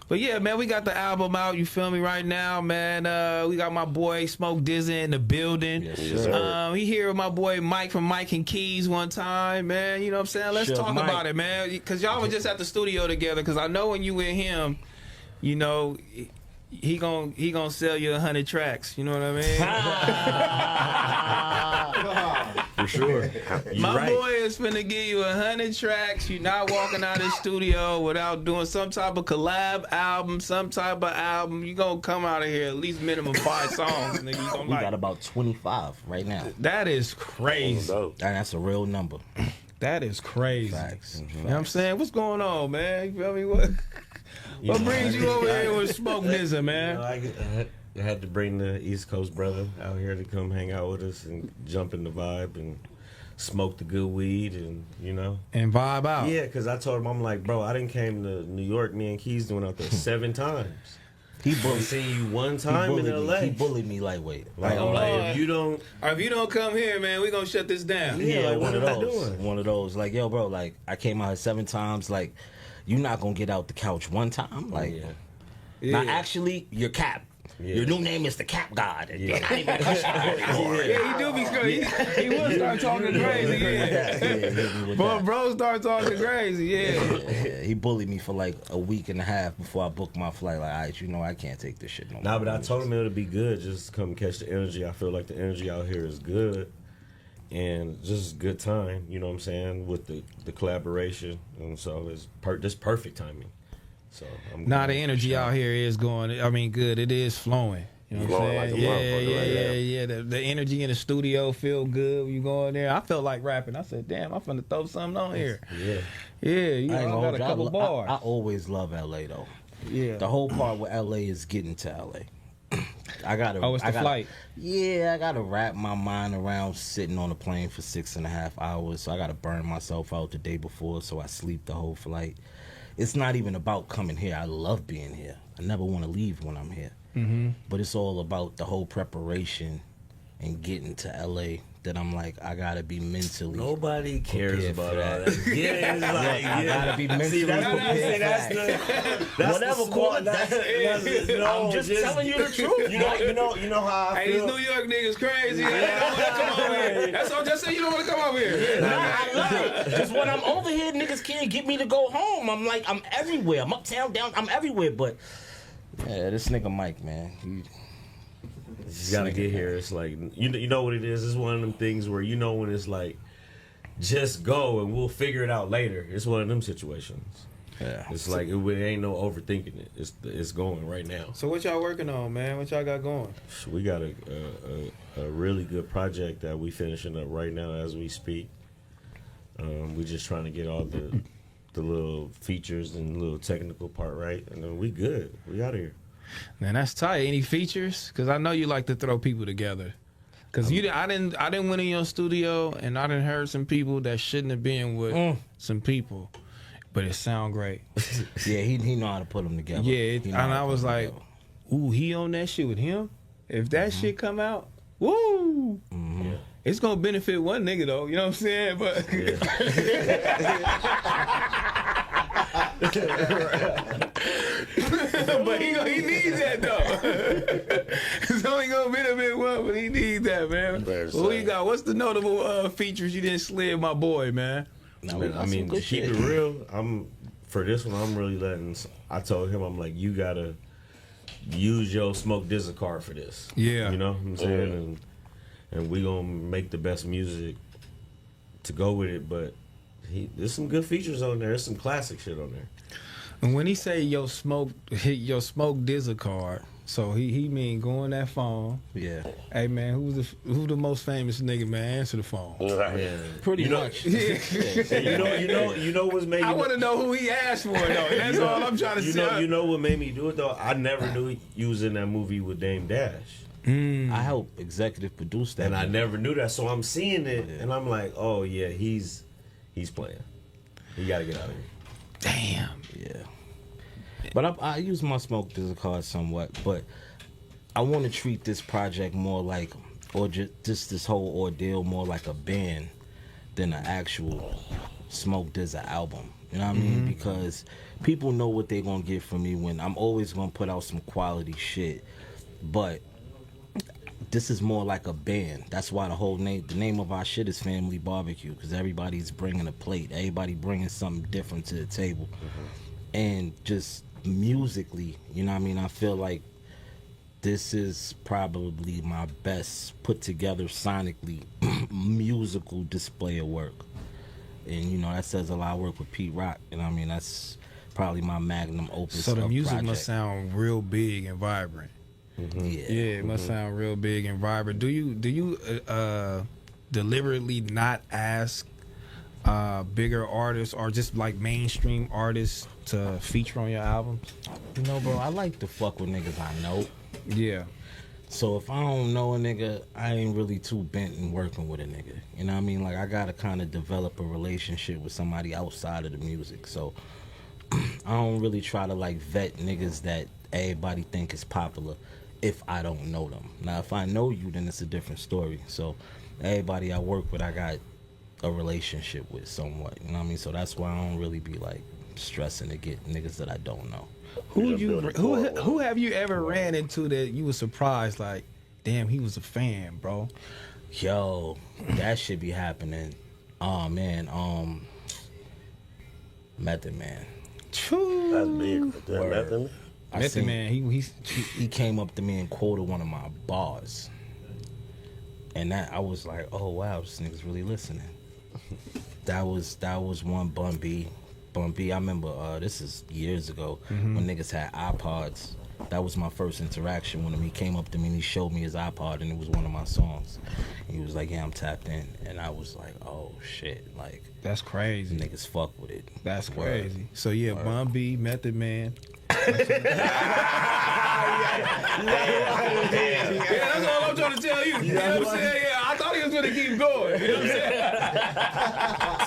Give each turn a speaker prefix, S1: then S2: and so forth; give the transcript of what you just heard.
S1: But yeah, man, we got the album out. You feel me right now, man? We got my boy Smoke DZA in the building.
S2: Yes, sir.
S1: He here with my boy Mike from Mike and Keys one time, man. You know what I'm saying? Let's talk about it, man. Because y'all was just at the studio together. Because I know when you with him, you know, he gonna sell you 100 tracks. You know what I mean?
S2: For sure.
S1: My boy is finna give you 100 tracks. You're not walking out of the studio without doing some type of collab album, some type of album. You gonna come out of here at least minimum 5 songs, nigga. You gonna
S3: We got about 25 right now.
S1: That is crazy.
S3: And that's a real number.
S1: That is crazy.
S3: Facts.
S1: You know what I'm saying? What's going on, man? You feel me? What brings you over here with Smoke DZA, man?
S2: I had to bring the East Coast brother out here to come hang out with us and jump in the vibe and smoke the good weed and, you know.
S1: And vibe out.
S2: Yeah, because I told him, I'm like, bro, I done came to New York. Me and Keys went out there 7 times.
S3: He bullied,
S2: seen you one time in LA.
S3: He bullied me lightweight.
S2: Like, I'm like, if you don't
S1: come here, man, we gonna shut this down.
S3: Yeah,
S2: like,
S3: one of
S2: what am I
S3: those.
S2: doing?
S3: One of those. Like, yo, bro, like, I came out here 7 times. Like, you not gonna get out the couch one time. Like, now actually, you're Cap. Yeah. Your new name is the Cap God. And you're not even cussing anymore.
S1: Yeah, he do be crazy. He will start talking crazy. Yeah. Bro, start talking crazy. Yeah.
S3: He bullied me for like a week and a half before I booked my flight. Like, all right, you know, I can't take this shit no more.
S2: Nah, but I told him it'll be good. Just come catch the energy. I feel like the energy out here is good. And just good time, you know what I'm saying, with the collaboration. And so it's just perfect timing. So
S1: the energy out here is going, I mean, good. It is flowing. You know what I'm saying? Yeah. The energy in the studio feel good when you go in there. I felt like rapping. I said, damn, I'm finna throw something on here. Yeah, you know, I got a couple bars.
S3: I always love LA though.
S1: Yeah.
S3: The whole part with LA is getting to LA.
S1: It's the flight.
S3: Yeah, I gotta wrap my mind around sitting on a plane for 6.5 hours. So I gotta burn myself out the day before so I sleep the whole flight. It's not even about coming here. I love being here. I never want to leave when I'm here. But it's all about the whole preparation and getting to LA that I'm like, I gotta be mentally.
S2: Nobody cares about all that. Yeah, it's like,
S3: I gotta be mentally prepared.
S2: That's
S3: whatever. I'm just telling you the truth.
S2: You know how I feel.
S1: These New York niggas crazy. They don't want to come over here. That's all. Just say you don't want to come over here.
S3: I love it. Because when I'm over here, niggas can't get me to go home. I'm like, I'm everywhere. I'm uptown, down. I'm everywhere. But yeah, this nigga Mike, man.
S2: You gotta get here. It's like you know what it is. It's one of them things where you know when it's like, just go and we'll figure it out later. It's one of them situations.
S3: Yeah,
S2: it's like it ain't no overthinking it. It's going right now.
S1: So what y'all working on, man? What y'all got going?
S2: We got a really good project that we finishing up right now as we speak. We just trying to get all the little features and little technical part right, and then we good. We out of here.
S1: Man, that's tight. Any features? Because I know you like to throw people together. Because I didn't went in your studio and I done heard some people that shouldn't have been with some people, but it sound great.
S3: Yeah, he know how to put them together.
S1: Yeah, and I was like, ooh, he on that shit with him. If that shit come out, woo. Yeah. It's gonna benefit one nigga though. You know what I'm saying? But. But he needs that though. It's only gonna benefit one, but he needs that, man. Who you got? What's the notable features you didn't slid, my boy, man?
S2: I mean, to keep it real, for this one, I'm really letting. I told him, I'm like, you gotta use your Smoke DZA card for this.
S1: Yeah,
S2: you know what I'm saying, and we gonna make the best music to go with it. But there's some good features on there. There's some classic shit on there.
S1: And when he say your Smoke DZA card, so he mean go on that phone.
S3: Yeah.
S1: Hey man, who the most famous nigga, man? Answer the phone.
S2: Yeah.
S3: Pretty much.
S2: Yeah. You know what's made.
S1: I want to know who he asked for though. That's all I'm trying to say.
S2: You know what made me do it though? I never knew you was in that movie with Dame Dash.
S3: I helped executive produce that,
S2: and I never knew that. So I'm seeing it, and I'm like, oh yeah, he's playing. He got to get out of here.
S1: Damn.
S3: Yeah. But I use my Smoke DZA card somewhat, but I want to treat this project more like, or just this whole ordeal more like a band than an actual Smoke DZA album. You know what I mean? Because people know what they're gonna get from me when I'm always gonna put out some quality shit. But this is more like a band. That's why the name of our shit is Family Barbecue, because everybody's bringing a plate. Everybody bringing something different to the table. And just musically, you know what I mean? I feel like this is probably my best put together sonically musical display of work. And you know, that says a lot. I work with Pete Rock, and I mean, that's probably my magnum opus.
S1: So the music
S3: project.
S1: must sound real big and vibrant.
S3: Yeah,
S1: It must sound real big and vibrant. Do you deliberately not ask bigger artists or just like mainstream artists to feature on your albums?
S3: You know, bro, I like to fuck with niggas I know.
S1: Yeah.
S3: So if I don't know a nigga, I ain't really too bent in working with a nigga. You know what I mean? Like, I gotta kind of develop a relationship with somebody outside of the music. So I don't really try to like vet niggas that everybody think is popular if I don't know them. Now, if I know you, then it's a different story. So everybody I work with, I got a relationship with somewhat. You know what I mean? So that's why I don't really be like stressing to get niggas that I don't know.
S1: Who have you ever ran into that you was surprised, like, damn, he was a fan, bro?
S3: Yo, that should be happening. Oh man, Method Man.
S4: That's big. That Method Man.
S1: Method Man,
S3: he came up to me and quoted one of my bars, and that I was like, oh wow, this nigga's really listening. That was one Bun B. I remember this is years ago when niggas had iPods. That was my first interaction with him. He came up to me and he showed me his iPod, and it was one of my songs. He was like, yeah, I'm tapped in. And I was like, oh shit, like,
S1: that's crazy.
S3: Niggas fuck with it.
S1: That's crazy. So yeah, Bun B, Method Man. Yeah, that's all I'm trying to tell you. You know what I'm saying? Yeah, I thought he was gonna keep going. You know what I'm saying?